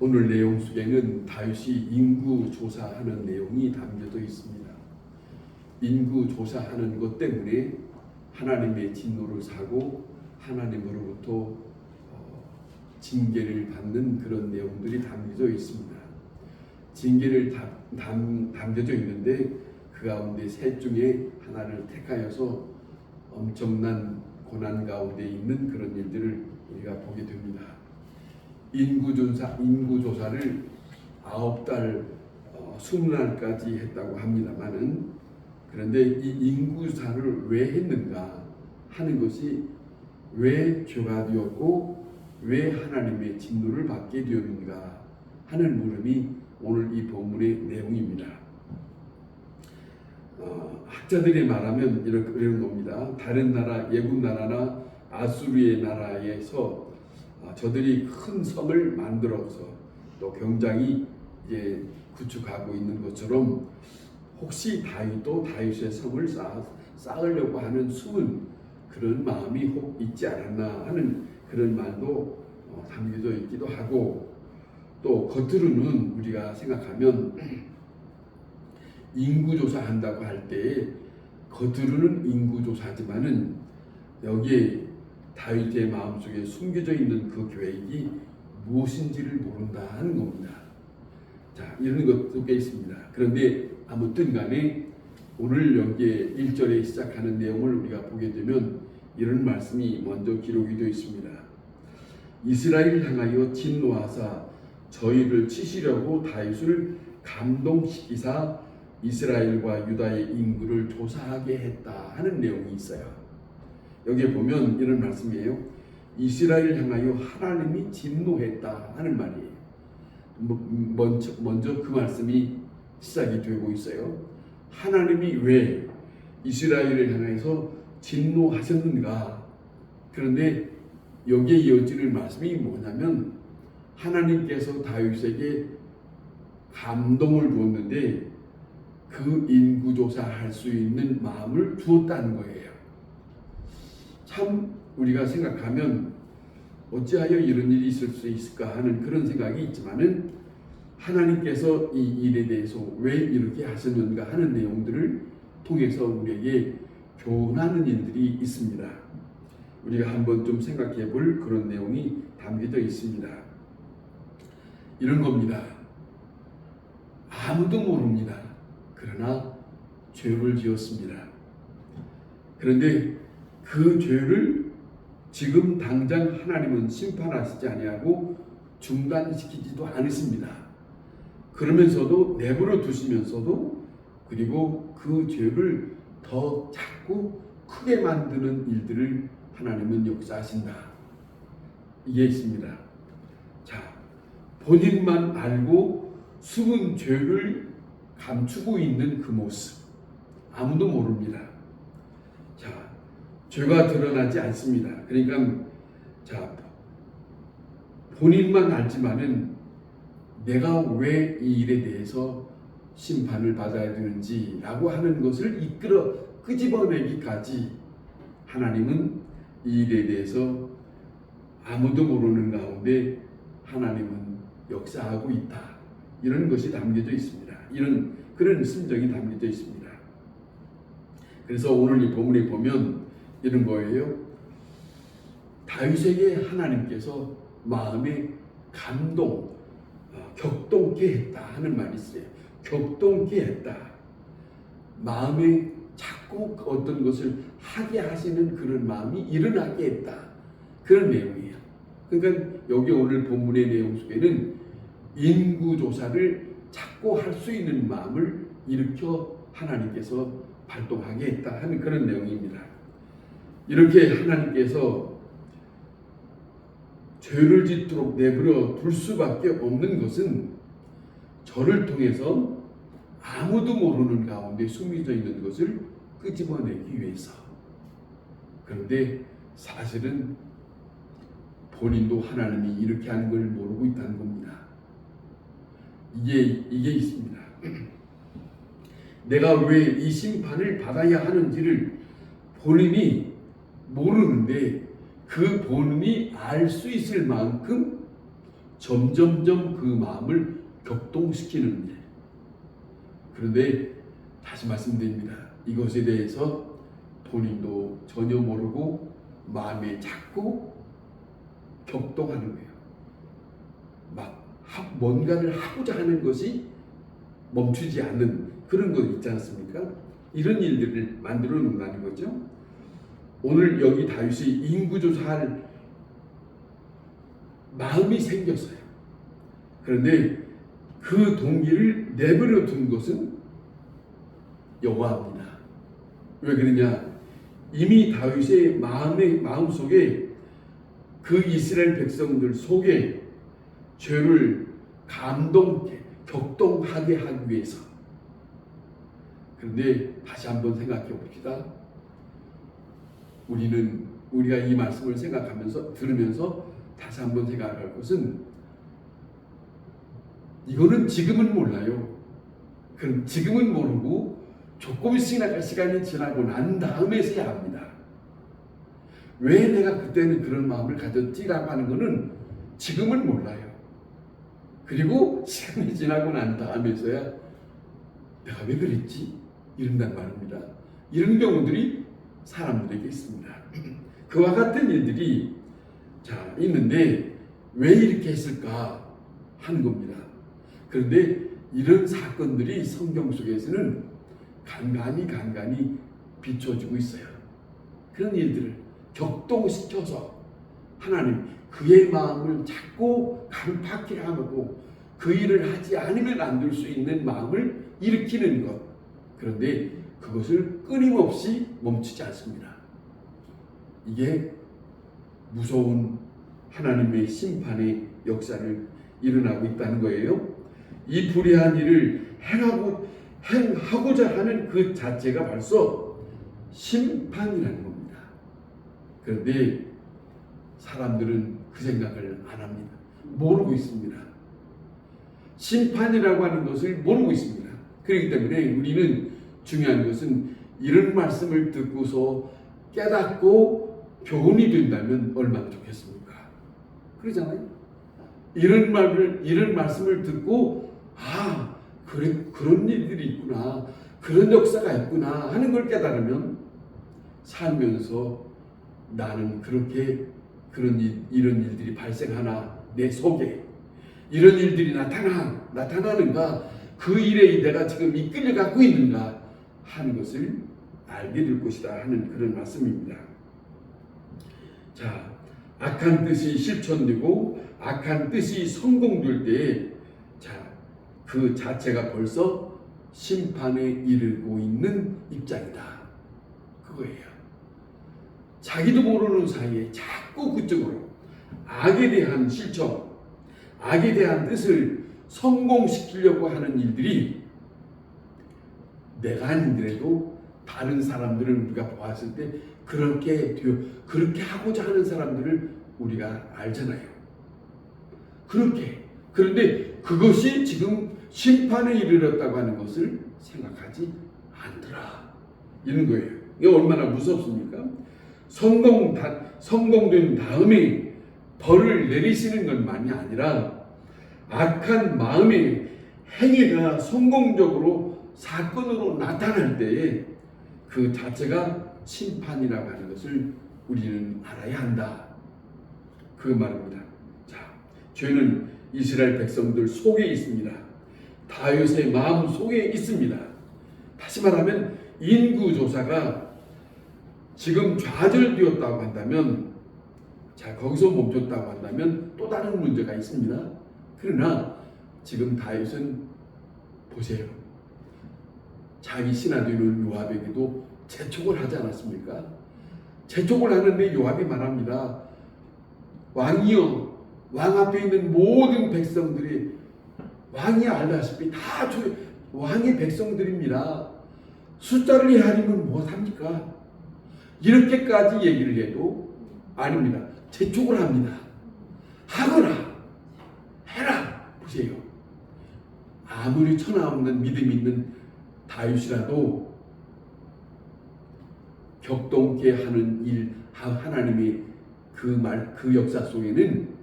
오늘 내용 속에는 다윗이 인구 조사하는 내용이 담겨져 있습니다. 인구 조사하는 것 때문에 하나님의 진노를 사고 하나님으로부터 징계를 받는 그런 내용들이 담겨져 있습니다. 징계를 담겨져 있는데 그 가운데 셋 중에 하나를 택하여서 엄청난 고난 가운데 있는 그런 일들을 우리가 보게 됩니다. 인구조사를 9달 20날까지 했다고 합니다만은, 그런데 이 인구조사를 왜 했는가 하는 것이 왜 죄가 되었고 왜 하나님의 진노를 받게 되었는가 하는 물음이 오늘 이 본문의 내용입니다. 학자들이 말하면 이런 겁니다. 다른 나라, 예굽 나라나 아수르의 나라에서 저들이 큰 성을 만들어서 또 경장이 이제 구축하고 있는 것처럼 혹시 다윗도 다윗의 성을 쌓으려고 하는 숨은 그런 마음이 혹 있지 않았나 하는 그런 말도 담겨져 있기도 하고, 또 겉으로는 우리가 생각하면 인구조사 한다고 할 때 겉으로는 인구조사지만은 여기에 다윗의 마음속에 숨겨져 있는 그 계획이 무엇인지를 모른다 하는 겁니다. 자, 이런 것도 꽤 있습니다. 그런데 아무튼 간에 오늘 여기에 1절에 시작하는 내용을 우리가 보게 되면 이런 말씀이 먼저 기록이 되어 있습니다. 이스라엘을 향하여 진노하사 저희를 치시려고 다윗을 감동시키사 이스라엘과 유다의 인구를 조사하게 했다 하는 내용이 있어요. 여기에 보면 이런 말씀이에요. 이스라엘을 향하여 하나님이 진노했다 하는 말이에요. 먼저 그 말씀이 시작이 되고 있어요. 하나님이 왜 이스라엘을 향해서 진노하셨는가? 그런데 여기에 이어지는 말씀이 뭐냐면 하나님께서 다윗에게 감동을 주었는데 그 인구조사할 수 있는 마음을 주었다는 거예요. 참 우리가 생각하면 어찌하여 이런 일이 있을 수 있을까 하는 그런 생각이 있지만은 하나님께서 이 일에 대해서 왜 이렇게 하셨는가 하는 내용들을 통해서 우리에게 교훈하는 일들이 있습니다. 우리가 한번 좀 생각해 볼 그런 내용이 담겨져 있습니다. 이런 겁니다. 아무도 모릅니다. 그러나 죄를 지었습니다. 그런데 그 죄를 지금 당장 하나님은 심판하시지 아니하고 중단시키지도 않으십니다. 그러면서도 내버려 두시면서도 그리고 그 죄를 더 자꾸 크게 만드는 일들을 하나님은 역사하신다. 이게 있습니다. 자, 본인만 알고 숨은 죄를 감추고 있는 그 모습 아무도 모릅니다. 자, 죄가 드러나지 않습니다. 그러니까 자, 본인만 알지만은 내가 왜 이 일에 대해서 심판을 받아야 되는지라고 하는 것을 이끌어 끄집어내기까지 하나님은 이 일에 대해서 아무도 모르는 가운데 하나님은 역사하고 있다. 이런 것이 담겨져 있습니다. 이런 그런 심정이 담겨져 있습니다. 그래서 오늘 이 본문에 보면 이런 거예요. 다윗에게 하나님께서 마음에 감동, 격동케 했다 하는 말이 있어요. 격동케 했다. 마음에 자꾸 어떤 것을 하게 하시는 그런 마음이 일어나게 했다. 그런 내용이에요. 그러니까 여기 오늘 본문의 내용 속에는 인구조사를 자꾸 할 수 있는 마음을 일으켜 하나님께서 발동하게 했다 하는 그런 내용입니다. 이렇게 하나님께서 죄를 짓도록 내버려 둘 수밖에 없는 것은 저를 통해서 아무도 모르는 가운데 숨겨져 있는 것을 끄집어내기 위해서. 그런데 사실은 본인도 하나님이 이렇게 하는 걸 모르고 있다는 겁니다. 이게 있습니다. 내가 왜 이 심판을 받아야 하는지를 본인이 모르는데 그 본인이 알 수 있을 만큼 점점점 그 마음을 격동시키는 일. 그런데 다시 말씀드립니다. 이것에 대해서 본인도 전혀 모르고 마음에 자꾸 격동하는 거예요. 막 뭔가를 하고자 하는 것이 멈추지 않는 그런 것 있지 않습니까? 이런 일들을 만들어 놓는다는 거죠. 오늘 여기 다윗이 인구조사할 마음이 생겼어요. 그런데 그 동기를 내버려 둔 것은 여호와입니다. 왜 그러냐? 이미 다윗의 마음속에 그 이스라엘 백성들 속에 죄를 격동하게 하기 위해서. 그런데 다시 한번 생각해 봅시다. 우리가 이 말씀을 들으면서 다시 한번 생각할 것은, 이거는 지금은 몰라요. 그럼 지금은 모르고 조금씩이나 시간이 지나고 난 다음에서야 합니다. 왜 내가 그때는 그런 마음을 가졌지라고 하는 것은 지금은 몰라요. 그리고 시간이 지나고 난 다음에서야 내가 왜 그랬지? 이런단 말입니다. 이런 경우들이 사람들에게 있습니다. 그와 같은 일들이 있는데 왜 이렇게 했을까 하는 겁니다. 그런데 이런 사건들이 성경 속에서는 간간히 비춰지고 있어요. 그런 일들을 격동시켜서 하나님 그의 마음을 자꾸 간파케 하고 그 일을 하지 않으면 안 될 수 있는 마음을 일으키는 것. 그런데 그것을 끊임없이 멈추지 않습니다. 이게 무서운 하나님의 심판의 역사를 일어나고 있다는 거예요. 이 불의한 일을 행하고자 하는 그 자체가 벌써 심판이라는 겁니다. 그런데 사람들은 그 생각을 안 합니다. 모르고 있습니다. 심판이라고 하는 것을 모르고 있습니다. 그렇기 때문에 우리는 중요한 것은 이런 말씀을 듣고서 깨닫고 교훈이 된다면 얼마나 좋겠습니까? 그러잖아요. 이런 말씀을 듣고 그래, 그런 일들이 있구나, 그런 역사가 있구나 하는 걸 깨달으면 살면서 나는 그렇게 이런 일들이 발생하나, 내 속에 이런 일들이 나타나는가, 그 일에 내가 지금 이끌려 갖고 있는가 하는 것을 알게 될 것이다 하는 그런 말씀입니다. 자, 악한 뜻이 실천되고 악한 뜻이 성공될 때, 그 자체가 벌써 심판에 이르고 있는 입장이다. 그거예요. 자기도 모르는 사이에 자꾸 그쪽으로 악에 대한 실천, 악에 대한 뜻을 성공시키려고 하는 일들이 내가 아니더라도 다른 사람들을 우리가 보았을 때 그렇게 하고자 하는 사람들을 우리가 알잖아요. 그런데 그것이 지금 심판에 이르렀다고 하는 것을 생각하지 않더라. 이런 거예요. 이게 얼마나 무섭습니까? 성공된 다음에 벌을 내리시는 것만이 아니라 악한 마음의 행위가 성공적으로 사건으로 나타날 때에 그 자체가 심판이라고 하는 것을 우리는 알아야 한다. 그 말입니다. 죄는 이스라엘 백성들 속에 있습니다. 다윗의 마음 속에 있습니다. 다시 말하면 인구조사가 지금 좌절되었다고 한다면, 거기서 멈췄다고 한다면 또 다른 문제가 있습니다. 그러나 지금 다윗은 보세요. 자기 신하들은 요압에게도 재촉을 하지 않았습니까? 재촉을 하는데 요압이 말합니다. 왕이여, 왕 앞에 있는 모든 백성들이, 왕이 알다시피 다 왕의 백성들입니다. 숫자를 헤아리면 무엇합니까? 이렇게까지 얘기를 해도 아닙니다. 재촉을 합니다. 하거라, 해라. 보세요. 아무리 천하 없는 믿음 있는 다윗이라도 격동케 하는 일, 하나님의 그 역사 속에는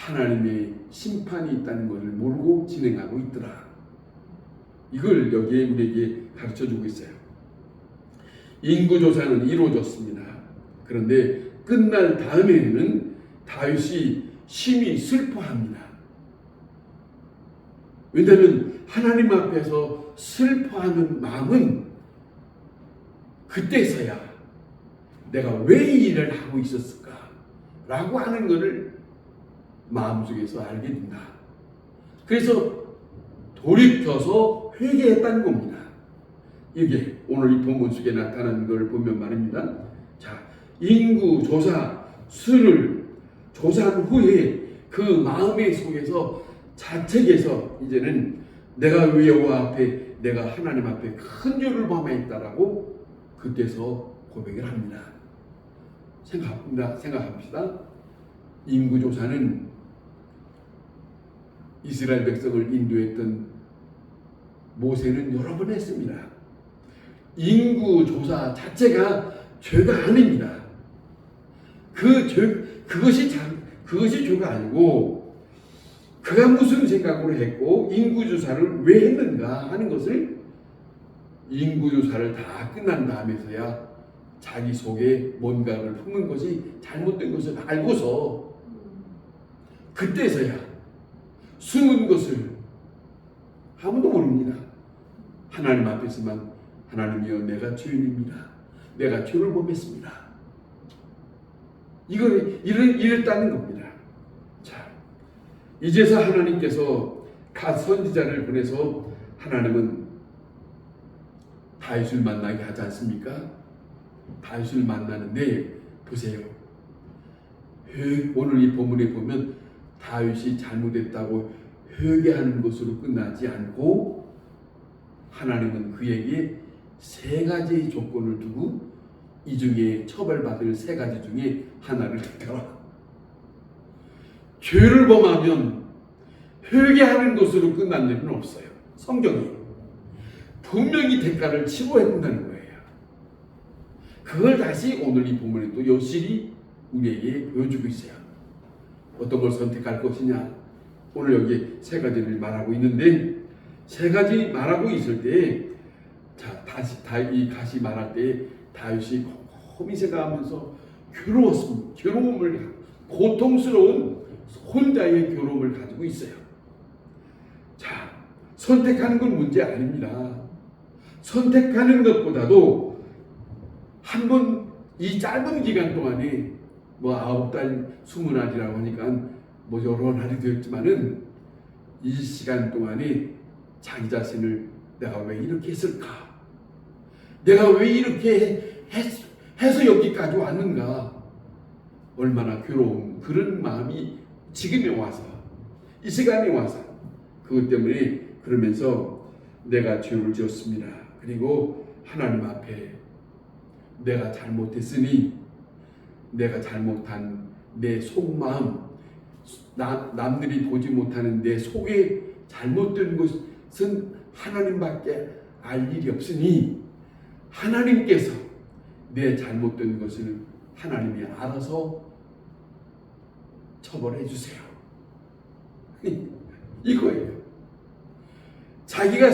하나님의 심판이 있다는 것을 모르고 진행하고 있더라. 이걸 여기에 우리에게 가르쳐주고 있어요. 인구조사는 이루어졌습니다. 그런데 끝날 다음에는 다윗이 심히 슬퍼합니다. 왜냐하면 하나님 앞에서 슬퍼하는 마음은 그때서야 내가 왜 이 일을 하고 있었을까 라고 하는 것을 마음속에서 알게 된다. 그래서 돌이켜서 회개했다는 겁니다. 이게 오늘 이 본문 속에 나타나는 걸 보면 말입니다. 자, 인구 조사 수를 조사한 후에 그 마음의 속에서 자책해서 이제는 내가 여호와 앞에 내가 하나님 앞에 큰 죄를 범했다라고 그때서 고백을 합니다. 생각합시다. 인구조사는 이스라엘 백성을 인도했던 모세는 여러 번 했습니다. 인구조사 자체가 죄가 아닙니다. 그것이 죄가 아니고 그가 무슨 생각으로 했고 인구조사를 왜 했는가 하는 것을 인구조사를 다 끝난 다음에서야 자기 속에 뭔가를 품은 것이 잘못된 것을 알고서 그때서야 숨은 것을 아무도 모릅니다. 하나님 앞에서만 하나님이여 내가 죄인입니다. 내가 죄를 범했습니다. 이랬다는 겁니다. 자, 이제서 하나님께서 갓 선지자를 보내서 하나님은 다윗을 만나게 하지 않습니까? 다윗을 만나는데 보세요. 오늘 이 본문에 보면 다윗이 잘못했다고 회개하는 것으로 끝나지 않고 하나님은 그에게 세 가지 조건을 두고 이 중에 처벌받을 세 가지 중에 하나를 택하라. 죄를 범하면 회개하는 것으로 끝난 일은 없어요. 성경이 분명히 대가를 치러야 된다는 거예요. 그걸 다시 오늘 이 본문에 또 여실히 우리에게 보여주고 있어요. 어떤 걸 선택할 것이냐. 오늘 여기 세 가지를 말하고 있는데 세 가지 말하고 있을 때 자, 다시 말할 때 다윗이 곰곰이 생각하면서 괴로움을 고통스러운 혼자의 괴로움을 가지고 있어요. 자, 선택하는 건 문제 아닙니다. 선택하는 것보다도 한번 이 짧은 기간 동안에 9달 20날이라고 하니까 여러 날이 되었지만은 이 시간 동안에 자기 자신을 내가 왜 이렇게 했을까? 내가 왜 이렇게 해서 여기까지 왔는가? 얼마나 괴로운 그런 마음이 지금에 와서 이 시간에 와서 그것 때문에 그러면서 내가 죄를 지었습니다. 그리고 하나님 앞에 내가 잘못했으니 내가 잘못한 내 속마음 남들이 보지 못하는 내 속에 잘못된 것은 하나님밖에 알 일이 없으니 하나님께서 내 잘못된 것을 하나님이 알아서 처벌해 주세요. 이거예요. 자기가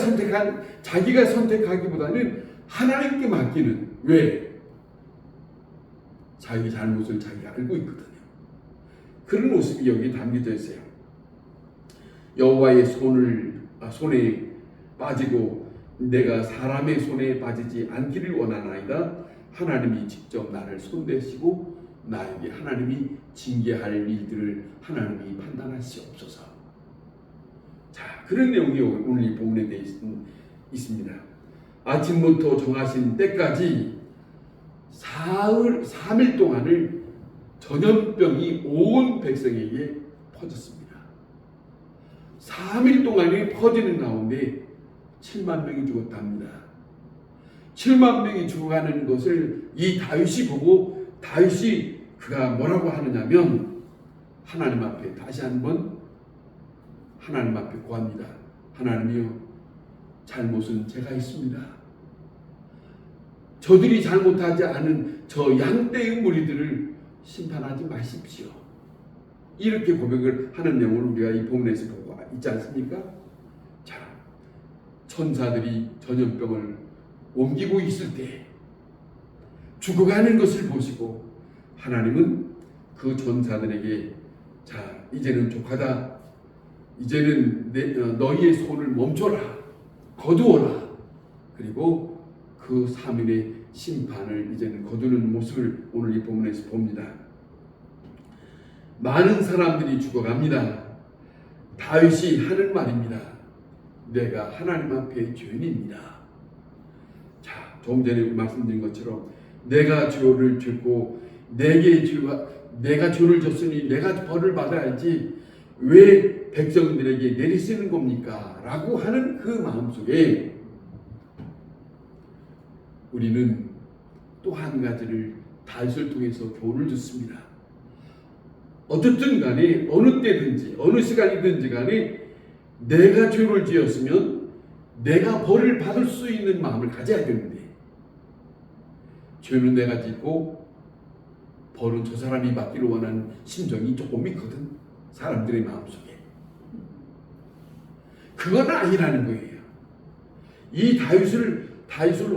선택하기보다는 하나님께 맡기는. 왜? 자기 잘못을 자기가 알고 있거든요. 그런 모습이 여기 담겨져 있어요. 여호와의 손에 빠지고 내가 사람의 손에 빠지지 않기를 원하나이다. 하나님이 직접 나를 손대시고 나에게 하나님이 징계할 일들을 하나님이 판단하시옵소서. 자, 그런 내용이 오늘 이 본문에 되어 있습니다. 아침부터 정하신 때까지 3일 동안을 전염병이 온 백성에게 퍼졌습니다. 3일 동안에 퍼지는 가운데 7만 명이 죽었답니다. 7만 명이 죽어가는 것을 이 다윗이 보고 다윗이 그가 뭐라고 하느냐면 하나님 앞에 다시 한번 하나님 앞에 구합니다. 하나님이여, 잘못은 제가 했습니다. 저들이 잘못하지 않은 저 양떼의 무리들을 심판하지 마십시오. 이렇게 고백을 하는 내용을 우리가 이 본문에서 보고 있지 않습니까? 자, 천사들이 전염병을 옮기고 있을 때 죽어가는 것을 보시고 하나님은 그 전사들에게 자, 이제는 족하다. 이제는 너희의 손을 멈춰라. 거두어라. 그리고 그 3일의 심판을 이제는 거두는 모습을 오늘 이 본문에서 봅니다. 많은 사람들이 죽어갑니다. 다윗이 하는 말입니다. 내가 하나님 앞에 죄인입니다. 자, 조금 전에 말씀드린 것처럼 내가 죄를 짓고 내가 죄를 졌으니 내가 벌을 받아야지 왜 백성들에게 내리시는 겁니까? 라고 하는 그 마음속에 우리는 또 한 가지를 다윗을 통해서 교훈을 듣습니다. 어떻든 간에 어느 때든지 어느 시간이든지 간에 내가 죄를 지었으면 내가 벌을 받을 수 있는 마음을 가져야 되는데 죄는 내가 짓고 벌은 저 사람이 받기를 원하는 심정이 조금 있거든. 사람들의 마음속에. 그건 아니라는 거예요. 이 다윗을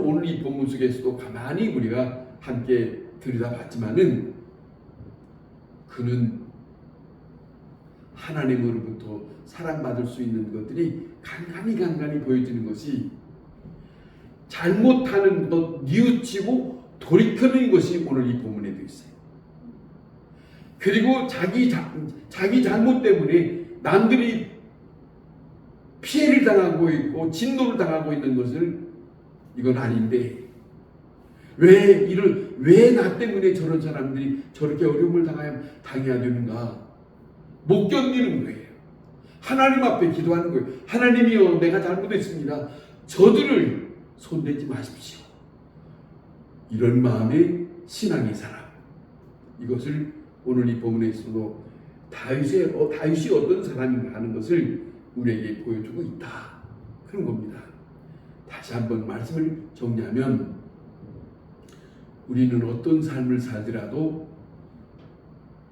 오늘 이 본문 속에서도 가만히 우리가 함께 들여다봤지만은 그는 하나님으로부터 사랑받을 수 있는 것들이 간간히 보여지는 것이 잘못하는 것 뉘우치고 돌이켜는 것이 오늘 이 본문에도 있어요. 그리고 자기 잘못 때문에 남들이 피해를 당하고 있고 진노를 당하고 있는 것을 이건 아닌데 왜 나 때문에 저런 사람들이 저렇게 어려움을 당해야 되는가 못 견디는 거예요. 하나님 앞에 기도하는 거예요. 하나님이여 내가 잘못했습니다. 저들을 손대지 마십시오. 이런 마음의 신앙의 사람. 이것을 오늘 이 본문에서도 다윗이 어떤 사람인가 하는 것을 우리에게 보여주고 있다. 그런 겁니다. 다시 한번 말씀을 정리하면 우리는 어떤 삶을 살더라도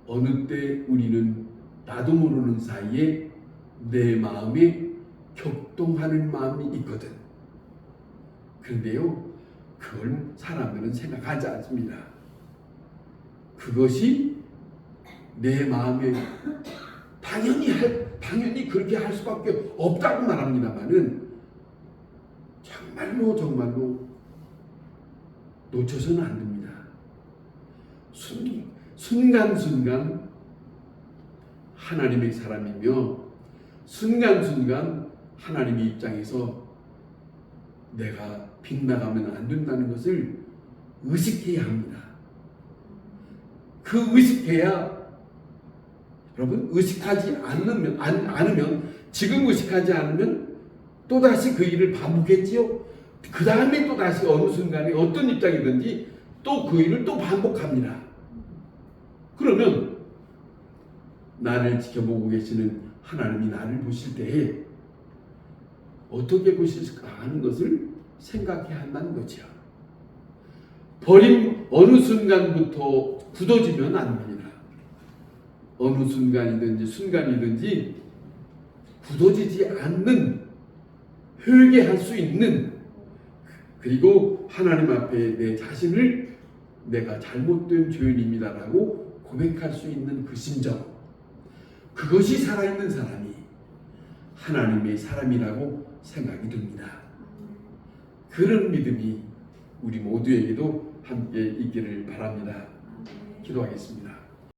어느 때 우리는 나도 모르는 사이에 내 마음에 격동하는 마음이 있거든. 그런데요, 그걸 사람들은 생각하지 않습니다. 그것이 내 마음에 당연히 그렇게 할 수밖에 없다고 말합니다만은 정말로 놓쳐서는 안 됩니다. 순간순간 하나님의 사람이며 순간순간 하나님의 입장에서 내가 빗나가면 안 된다는 것을 의식해야 합니다. 그 의식해야 여러분 의식하지 않으면 지금 의식하지 않으면 또다시 그 일을 반복했지요. 그 다음에 또다시 어느 순간에 어떤 입장이든지 또 그 일을 또 반복합니다. 그러면 나를 지켜보고 계시는 하나님이 나를 보실 때에 어떻게 보실까 하는 것을 생각해야 한다는 거죠. 버림 어느 순간부터 굳어지면 안 됩니다. 어느 순간이든지 굳어지지 않는 회개할 수 있는 그리고 하나님 앞에 내 자신을 내가 잘못된 죄인입니다라고 고백할 수 있는 그 심정 그것이 살아있는 사람이 하나님의 사람이라고 생각이 듭니다. 그런 믿음이 우리 모두에게도 함께 있기를 바랍니다. 기도하겠습니다.